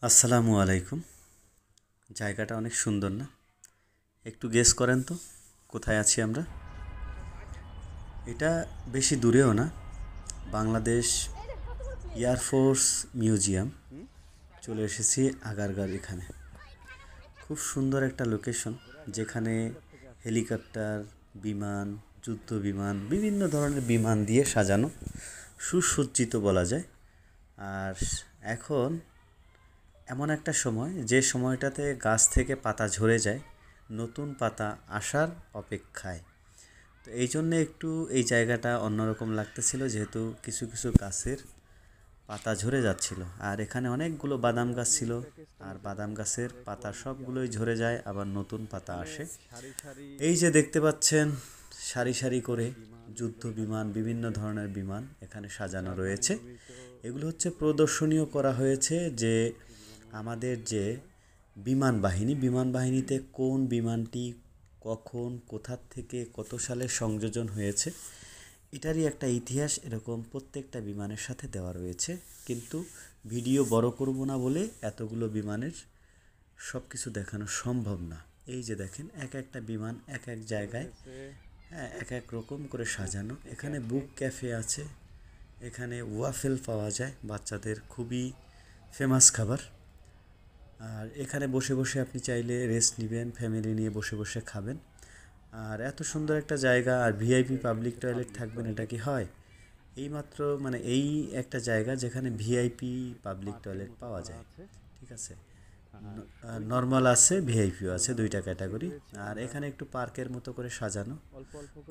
আসসালামু আলাইকুম। জায়গাটা অনেক সুন্দর না? একটু গেস করেন তো কোথায় আছি আমরা। এটা বেশি দূরেও না, বাংলাদেশ এয়ারফোর্স মিউজিয়াম। চলে এসেছি আগারগাঁও। এখানে খুব সুন্দর একটা লোকেশন, যেখানে হেলিকপ্টার, বিমান, যুদ্ধ বিমান, বিভিন্ন ধরনের বিমান দিয়ে সাজানো, সুসজ্জিত বলা যায়। আর এখন এমন একটা সময়, যে সময়টাতে গাছ থেকে পাতা ঝরে যায়, নতুন পাতা আসার অপেক্ষায়। তো এই জন্যে একটু এই জায়গাটা অন্যরকম লাগতেছিল, যেহেতু কিছু কিছু গাছের পাতা ঝরে যাচ্ছিল। আর এখানে অনেকগুলো বাদাম গাছ ছিল, আর বাদাম গাছের পাতা সবগুলোই ঝরে যায়, আবার নতুন পাতা আসে। এই যে দেখতে পাচ্ছেন, সারি সারি করে যুদ্ধ বিমান, বিভিন্ন ধরনের বিমান এখানে সাজানো রয়েছে। এগুলো হচ্ছে প্রদর্শনীয় করা হয়েছে, যে আমাদের যে বিমান বাহিনীতে কোন বিমানটি কখন, কোথা থেকে, কত সালে সংযোজন হয়েছে, এটারই একটা ইতিহাস এরকম প্রত্যেকটা বিমানের সাথে দেওয়া রয়েছে। কিন্তু ভিডিও বড় করব না বলে এতগুলো বিমানের সব কিছু দেখানো সম্ভব না। এই যে দেখেন, এক একটা বিমান এক এক জায়গায়, হ্যাঁ, এক এক রকম করে সাজানো। এখানে বুক ক্যাফে আছে, এখানে ওয়াফেল পাওয়া যায়, বাচ্চাদের খুবই ফেমাস খাবার। আর এখানে বসে বসে আপনি চাইলে রেস্ট নেবেন, ফ্যামিলি নিয়ে বসে বসে খাবেন। আর এত সুন্দর একটা জায়গা, আর ভিআইপি পাবলিক টয়লেট থাকবেন, এটা কি হয়? এইমাত্র মানে এই একটা জায়গা যেখানে ভিআইপি পাবলিক টয়লেট পাওয়া যায়। ঠিক আছে, নর্মাল আছে, ভিআইপিও আছে, দুইটা ক্যাটাগরি। আর এখানে একটু পার্কের মতো করে সাজানো,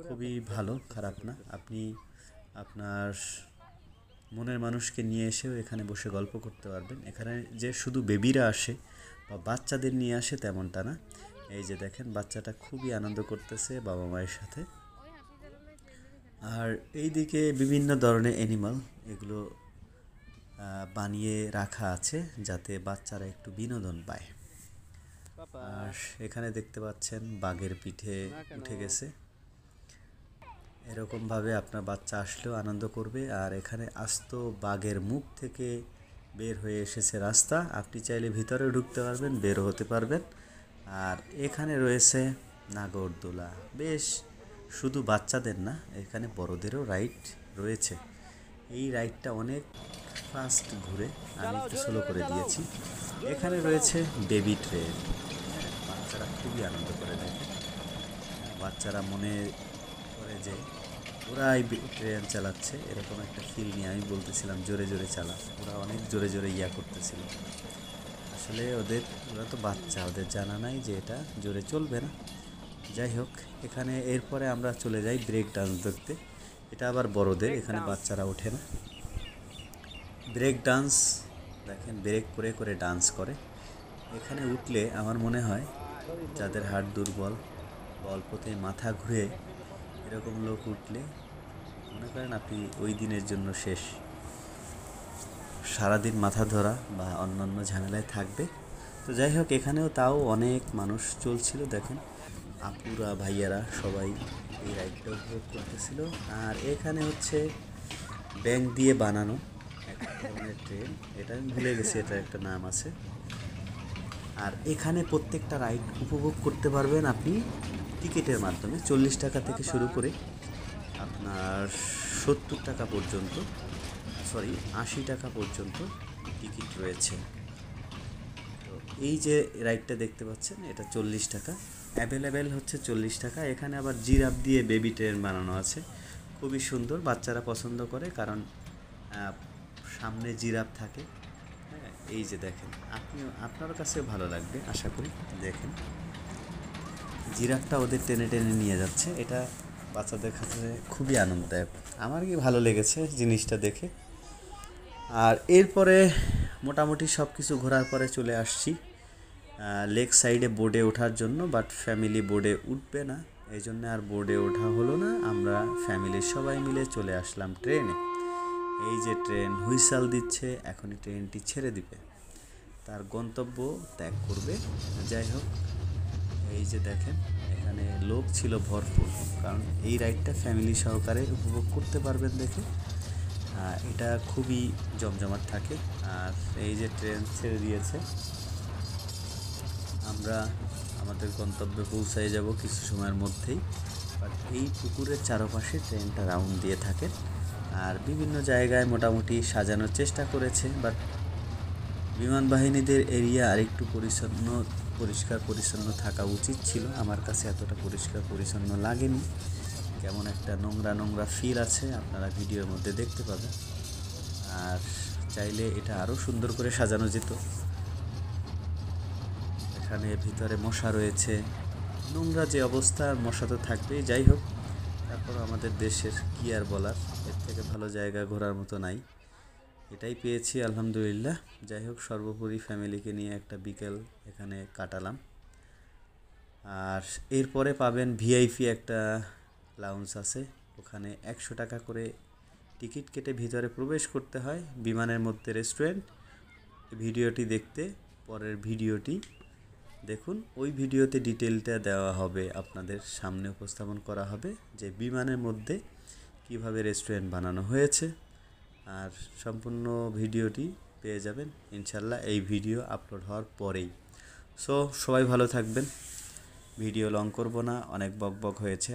খুবই ভালো, খারাপ না। আপনি আপনার মনের মানুষকে নিয়ে এসেও এখানে বসে গল্প করতে পারবেন। এখানে যে শুধু বেবিরা আসে বা বাচ্চাদের নিয়ে আসে তেমনটা না। এই যে দেখেন, বাচ্চাটা খুবই আনন্দ করতেছে বাবা মায়ের সাথে। আর এই দিকে বিভিন্ন ধরনের অ্যানিমাল, এগুলো বানিয়ে রাখা আছে যাতে বাচ্চারা একটু বিনোদন পায়। আর এখানে দেখতে পাচ্ছেন বাঘের পিঠে উঠে গেছে। এরকমভাবে আপনার বাচ্চা আসলেও আনন্দ করবে। আর এখানে আস্ত বাঘের মুখ থেকে বের হয়ে এসেছে রাস্তা, আপনি চাইলে ভিতরে ঢুকতে পারবেন, বেরও হতে পারবেন। আর এখানে রয়েছে নাগরদোলা, বেশ শুধু বাচ্চাদের না, এখানে বড়দেরও রাইড রয়েছে। এই রাইডটা অনেক ফাস্ট ঘুরে, আমি একটু স্লো করে দিয়েছি। এখানে রয়েছে বেবি ট্রেন, বাচ্চারা খুবই আনন্দ করে দেখে। বাচ্চারা মনে করে যে ওরাই ট্রেন চালাচ্ছে, এরকম একটা ফিল নিয়ে আমি বলতেছিলাম জোরে জোরে চালা। ওরা অনেক জোরে জোরে করতেছিল। আসলে ওরা তো বাচ্চা, ওদের জানা নাই যে এটা জোরে চলবে না। যাই হোক, এখানে এরপরে আমরা চলে যাই ব্রেক ডান্স দেখতে। এটা আবার বড়দের, এখানে বাচ্চারা ওঠে না। ব্রেক ডান্স দেখেন, ব্রেক করে করে ডান্স করে। এখানে উঠলে আমার মনে হয় যাদের হাড় দুর্বল বা অল্পতেই মাথা ঘুরে, এরকম লোক উঠলে মনে করেন আপনি ওই দিনের জন্য শেষ, সারাদিন মাথা ধরা বা অন্যান্য ঝামেলায় থাকবে। তো যাই হোক, এখানেও তাও অনেক মানুষ চলছিল, দেখেন আপুরা ভাইয়ারা সবাই এই রাইডটা উপভোগ করতেছিল। আর এখানে হচ্ছে ব্যাংক দিয়ে বানানো এক ধরনের ট্রেন, এটা আমি ভুলে গেছি, এটা একটা নাম আছে। আর এখানে প্রত্যেকটা রাইড উপভোগ করতে পারবেন আপনি টিকিটের মাধ্যমে। 40 টাকা থেকে শুরু করে আপনার 70 টাকা পর্যন্ত, 80 টাকা পর্যন্ত টিকিট রয়েছে। তো এই যে রাইডটা দেখতে পাচ্ছেন, এটা 40 টাকা অ্যাভেলেবেল হচ্ছে, 40 টাকা। এখানে আবার জিরাফ দিয়ে বেবি ট্রেন বানানো আছে, খুবই সুন্দর, বাচ্চারা পছন্দ করে, কারণ সামনে জিরাফ থাকে। হ্যাঁ, এই যে দেখেন, আপনার কাছে ভালো লাগবে আশা করি। দেখেন জিরাফটা ওদের টেনে টেনে নিয়ে যাচ্ছে, এটা বাচ্চাদের কাছে খুবই আনন্দদায়ক। আমার কি ভালো লেগেছে জিনিসটা দেখে। আর এরপরে মোটামুটি সব কিছু ঘোরার পরে চলে আসছি লেক সাইডে বোর্ডে ওঠার জন্য, বাট ফ্যামিলি বোর্ডে উঠবে না, এই জন্য আর বোর্ডে ওঠা হলো না। আমরা ফ্যামিলির সবাই মিলে চলে আসলাম ট্রেনে। এই যে ট্রেন হুইসাল দিচ্ছে, এখনই ট্রেনটি ছেড়ে দিবে, তার গন্তব্য ত্যাগ করবে। যাই হোক, এই যে দেখেন, এখানে লোক ছিল ভরপুর, কারণ এই রাইডটা ফ্যামিলি সহকারে উপভোগ করতে পারবেন দেখে। এটা খুবই জমজমাট থাকে। আর এই যে ট্রেন ছেড়ে দিয়েছে, আমরা আমাদের গন্তব্যে পৌঁছায় যাব কিছু সময়ের মধ্যেই। বাট এই পুকুরের চারপাশে ট্রেনটা রাউন্ড দিয়ে থাকে, আর বিভিন্ন জায়গায় মোটামুটি সাজানোর চেষ্টা করেছে। বাট বিমান বাহিনীদের এরিয়া আরেকটু পরিষ্কার পরিচ্ছন্ন থাকা উচিত ছিল। আমার কাছে এতটা পরিষ্কার পরিচ্ছন্ন লাগেনি, কেমন একটা নোংরা নোংরা ফিল আছে, আপনারা ভিডিওর মধ্যে দেখতে পাবেন। আর চাইলে এটা আরও সুন্দর করে সাজানো যেত। এখানে ভিতরে মশা রয়েছে, নোংরা যে অবস্থা, মশা তো থাকবেই। যাই হোক, তারপর আমাদের দেশের কি আর বলার, এর থেকে ভালো জায়গা ঘোরার মতো নাই, এটাই পেয়েছি আলহামদুলিল্লাহ। যাই হোক, সর্বোপরি ফ্যামিলিকে নিয়ে একটা বিকেল এখানে কাটালাম। আর এরপরে পাবেন ভিআইপি একটা লাউঞ্জ আছে, ওখানে 100 টাকা করে টিকিট কেটে ভিতরে প্রবেশ করতে হয়। বিমানের মধ্যে রেস্টুরেন্ট। ভিডিওটি দেখতে পরের ভিডিওটি দেখুন, ওই ভিডিওতে ডিটেলটা দেওয়া হবে, আপনাদের সামনে উপস্থাপন করা হবে যে বিমানের মধ্যে কিভাবে রেস্টুরেন্ট বানানো হয়েছে। আর সম্পূর্ণ ভিডিওটি পেয়ে যাবেন ইনশাল্লাহ এই ভিডিও আপলোড হওয়ার পরেই। সো সবাই ভালো থাকবেন, ভিডিও লং করব না, অনেক বকবক হয়েছে।